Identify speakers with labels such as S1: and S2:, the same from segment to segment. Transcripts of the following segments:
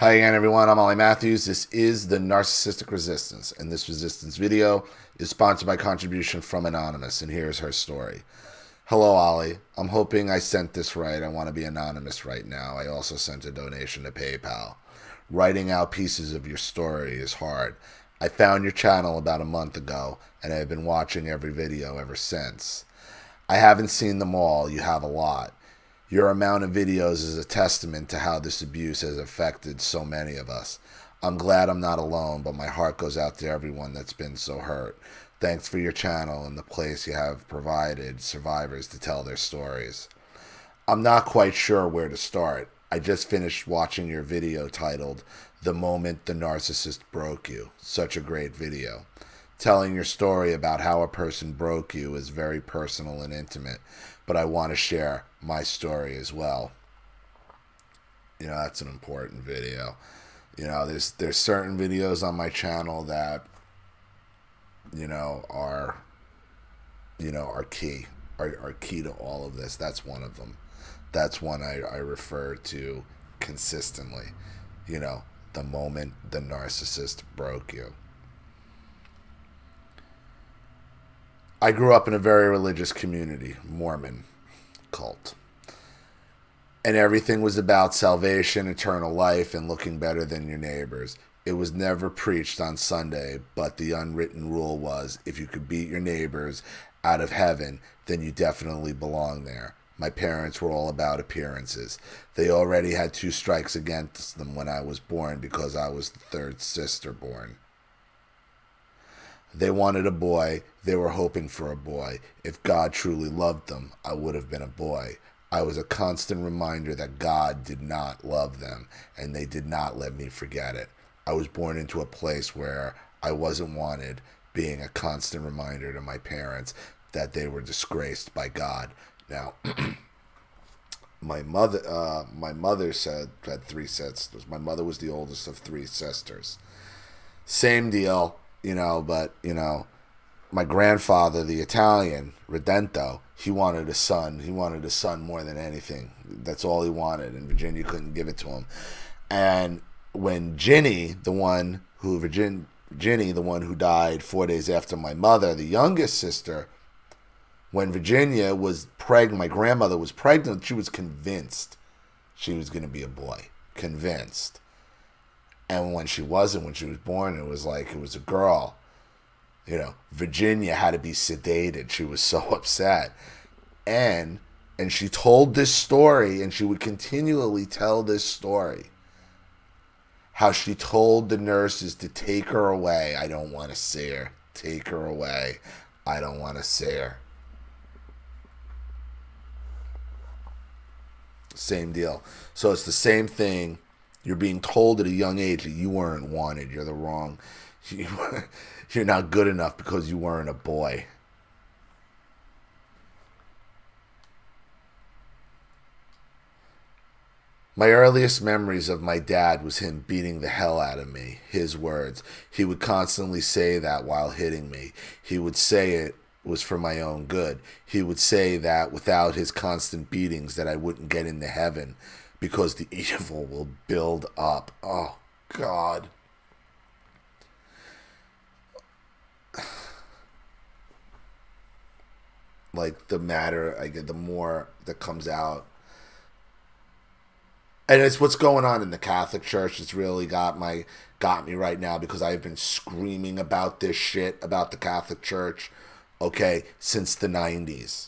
S1: Hi again, everyone. I'm Ollie Matthews. This is the Narcissistic Resistance, and this resistance video is sponsored by contribution from Anonymous, and here's her story. Hello, Ollie. I'm hoping I sent this right. I want to be anonymous right now. I also sent a donation to PayPal. Writing out pieces of your story is hard. I found your channel about a month ago, and I've been watching every video ever since. I haven't seen them all. You have a lot. Your amount of videos is a testament to how this abuse has affected so many of us. I'm glad I'm not alone, but my heart goes out to everyone that's been so hurt. Thanks for your channel and the place you have provided survivors to tell their stories. I'm not quite sure where to start. I just finished watching your video titled "The Moment the Narcissist Broke You." Such a great video. Telling your story about how a person broke you is very personal and intimate, but I want to share my story as well. That's an important video. There's certain videos on my channel that are key to all of this. That's one of them. That's one I refer to consistently. The moment the narcissist broke you. I grew up in a very religious community, Mormon cult. And everything was about salvation, eternal life, and looking better than your neighbors. It was never preached on Sunday, but the unwritten rule was if you could beat your neighbors out of heaven, then you definitely belong there. My parents were all about appearances. They already had 2 strikes against them when I was born because I was the 3rd sister born. They wanted a boy. They were hoping for a boy. If God truly loved them, I would have been a boy. I was a constant reminder that God did not love them, and they did not let me forget it. I was born into a place where I wasn't wanted, being a constant reminder to my parents that they were disgraced by God. Now, my mother had 3 sisters. My mother was the oldest of 3 sisters. Same deal. But my grandfather, the Italian, Redento, he wanted a son. He wanted a son more than anything. That's all he wanted, and Virginia couldn't give it to him. And when Ginny, the one who died 4 days after my mother, the youngest sister, when Virginia was pregnant, my grandmother was pregnant, she was convinced she was going to be a boy. Convinced. And when she wasn't, when she was born, it was like it was a girl. Virginia had to be sedated. She was so upset. And she told this story, and she would continually tell this story. How she told the nurses to take her away. I don't want to see her. Take her away. I don't want to see her. Same deal. So it's the same thing. You're being told at a young age that you weren't wanted. You're the wrong. You're not good enough because you weren't a boy. My earliest memories of my dad was him beating the hell out of me. His words. He would constantly say that while hitting me. He would say it was for my own good. He would say that without his constant beatings that I wouldn't get into heaven, because the evil will build up. Oh, God. Like, the matter I get, the more that comes out. And it's what's going on in the Catholic Church. It's really got me right now, because I've been screaming about this shit, about the Catholic Church, okay, since the 90s.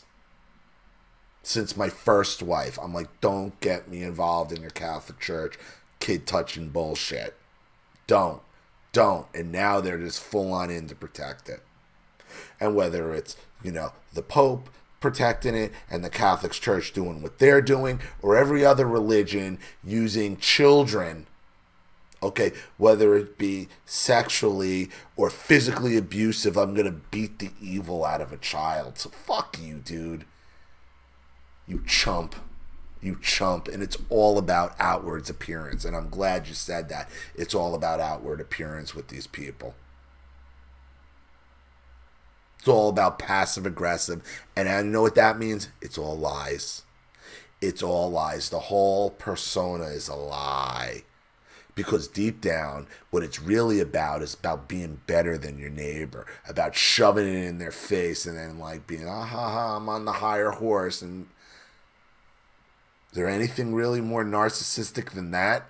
S1: Since my first wife. I'm like, don't get me involved in your Catholic Church kid touching bullshit. Don't. And now they're just full on in to protect it. And whether it's, the Pope protecting it and the Catholic Church doing what they're doing, or every other religion using children, okay, whether it be sexually or physically abusive, I'm going to beat the evil out of a child. So fuck you, dude. You chump. You chump. And it's all about outward appearance. And I'm glad you said that. It's all about outward appearance with these people. It's all about passive aggressive. And I know what that means. It's all lies. It's all lies. The whole persona is a lie. Because deep down, what it's really about is about being better than your neighbor, about shoving it in their face and then like being, ah ha ha, I'm on the higher horse. And is there anything really more narcissistic than that?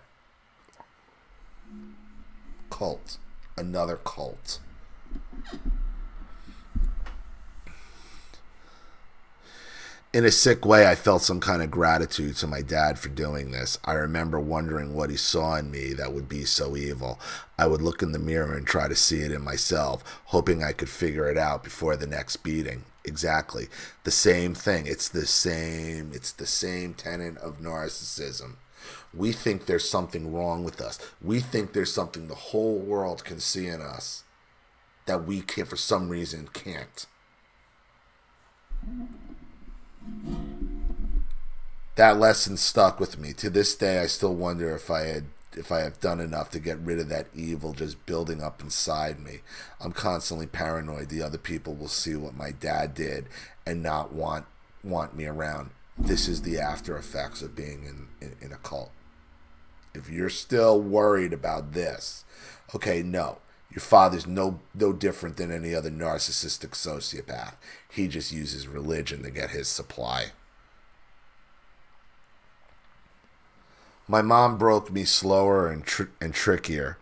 S1: Cult. Another cult. In a sick way, I felt some kind of gratitude to my dad for doing this. I remember wondering what he saw in me that would be so evil. I would look in the mirror and try to see it in myself, hoping I could figure it out before the next beating. Exactly. The same thing. It's the same tenet of narcissism. We think there's something wrong with us. We think there's something the whole world can see in us that we can, for some reason, can't. That lesson stuck with me. To this day, I still wonder if I have done enough to get rid of that evil just building up inside me. I'm constantly paranoid the other people will see what my dad did and not want me around. This is the after effects of being in a cult. If you're still worried about this, okay, no. Your father's no different than any other narcissistic sociopath. He just uses religion to get his supply. My mom broke me slower and trickier.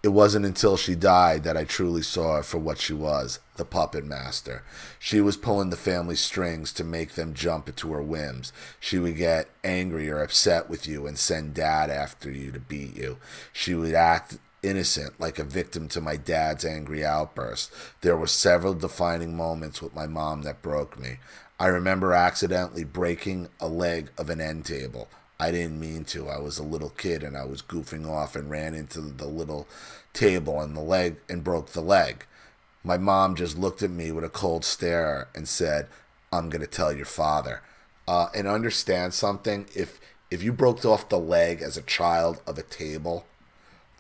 S1: It wasn't until she died that I truly saw her for what she was, the puppet master. She was pulling the family strings to make them jump into her whims. She would get angry or upset with you and send dad after you to beat you. She would act innocent, like a victim to my dad's angry outburst. There were several defining moments with my mom that broke me. I remember accidentally breaking a leg of an end table. I didn't mean to. I was a little kid and I was goofing off and ran into the little table and broke the leg. My mom just looked at me with a cold stare and said, "I'm going to tell your father." And understand something, if you broke off the leg as a child of a table,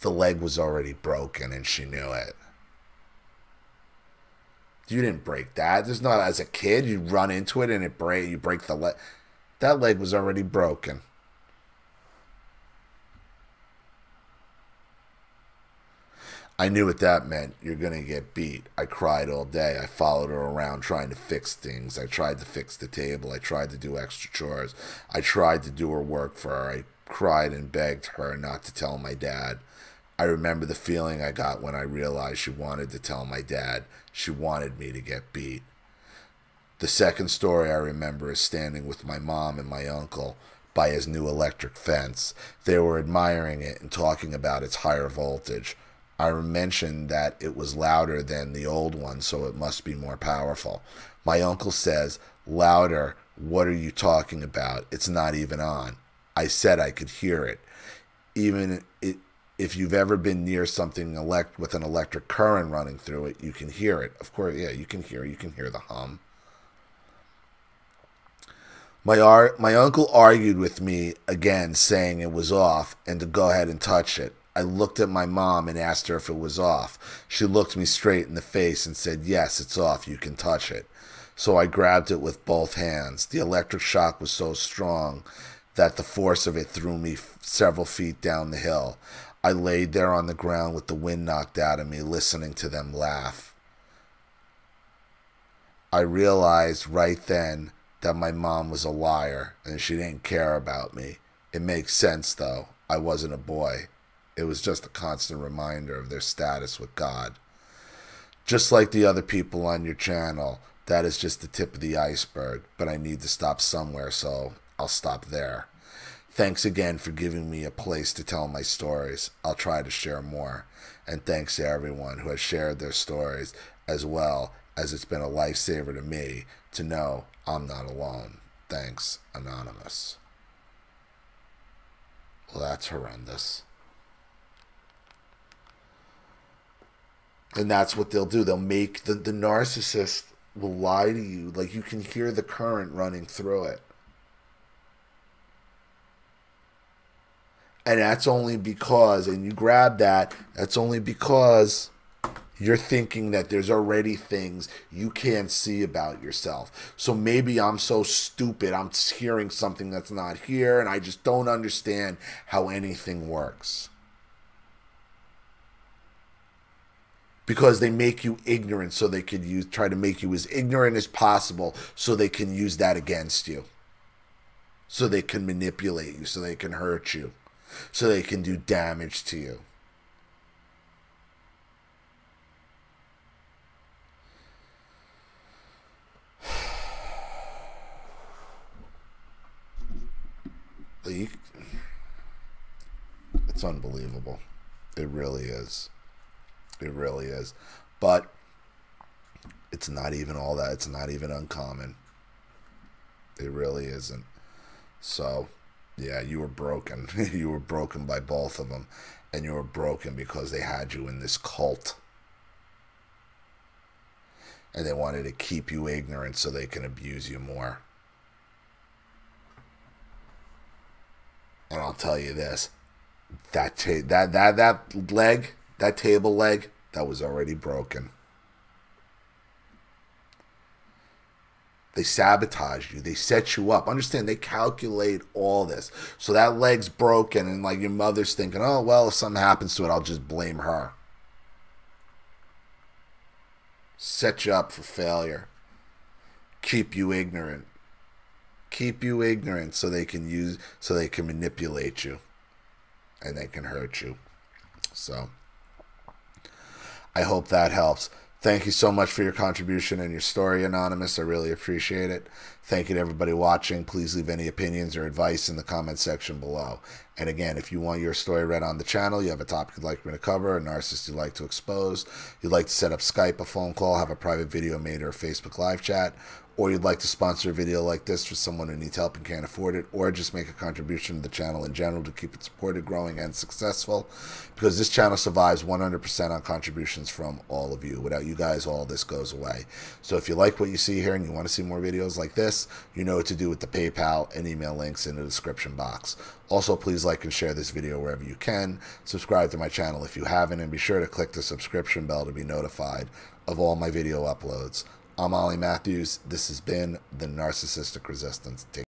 S1: the leg was already broken and she knew it. You didn't break that. There's not, as a kid, you run into it and you break the leg. That leg was already broken. I knew what that meant. You're going to get beat. I cried all day. I followed her around trying to fix things. I tried to fix the table. I tried to do extra chores. I tried to do her work for her. I cried and begged her not to tell my dad. I remember the feeling I got when I realized she wanted to tell my dad. She wanted me to get beat. The second story I remember is standing with my mom and my uncle by his new electric fence. They were admiring it and talking about its higher voltage. I mentioned that it was louder than the old one, so it must be more powerful. My uncle says, "Louder? What are you talking about? It's not even on." I said I could hear it. If you've ever been near something with an electric current running through it, you can hear it. Of course, yeah, you can hear the hum. My uncle argued with me again, saying it was off and to go ahead and touch it. I looked at my mom and asked her if it was off. She looked me straight in the face and said, "Yes, it's off. You can touch it." So I grabbed it with both hands. The electric shock was so strong that the force of it threw me several feet down the hill. I laid there on the ground with the wind knocked out of me, listening to them laugh. I realized right then that my mom was a liar and she didn't care about me. It makes sense, though. I wasn't a boy. It was just a constant reminder of their status with God. Just like the other people on your channel, that is just the tip of the iceberg, but I need to stop somewhere, so I'll stop there. Thanks again for giving me a place to tell my stories. I'll try to share more. And thanks to everyone who has shared their stories, as well as it's been a lifesaver to me to know I'm not alone. Thanks, Anonymous. Well, that's horrendous. And that's what they'll do. They'll make the narcissist will lie to you. Like, you can hear the current running through it. And that's only because, and you grab that, that's only because you're thinking that there's already things you can't see about yourself. So maybe I'm so stupid, I'm hearing something that's not here, and I just don't understand how anything works. because they make you ignorant so they can try to make you as ignorant as possible so they can use that against you. So they can manipulate you, so they can hurt you, so they can do damage to you. It's unbelievable. It really is. It really is. But it's not even all that. It's not even uncommon. It really isn't. So, yeah, you were broken. You were broken by both of them. And you were broken because they had you in this cult. And they wanted to keep you ignorant so they can abuse you more. And I'll tell you this. That leg, that table leg, that was already broken. They sabotage you. They set you up. Understand, they calculate all this. So that leg's broken, and like your mother's thinking, oh, well, if something happens to it, I'll just blame her. Set you up for failure. Keep you ignorant. Keep you ignorant so they can manipulate you. And they can hurt you. So, I hope that helps. Thank you so much for your contribution and your story, Anonymous. I really appreciate it. Thank you to everybody watching. Please leave any opinions or advice in the comment section below. And again, if you want your story read on the channel, you have a topic you'd like me to cover, a narcissist you'd like to expose, you'd like to set up Skype, a phone call, have a private video made, or a Facebook live chat, or you'd like to sponsor a video like this for someone who needs help and can't afford it, or just make a contribution to the channel in general to keep it supported, growing, and successful, because this channel survives 100% on contributions from all of you. Without you guys, all this goes away. So if you like what you see here and you want to see more videos like this, you know what to do with the PayPal and email links in the description box. Also, please like and share this video wherever you can. Subscribe to my channel if you haven't, and be sure to click the subscription bell to be notified of all my video uploads. I'm Ollie Matthews. This has been the Narcissistic Resistance.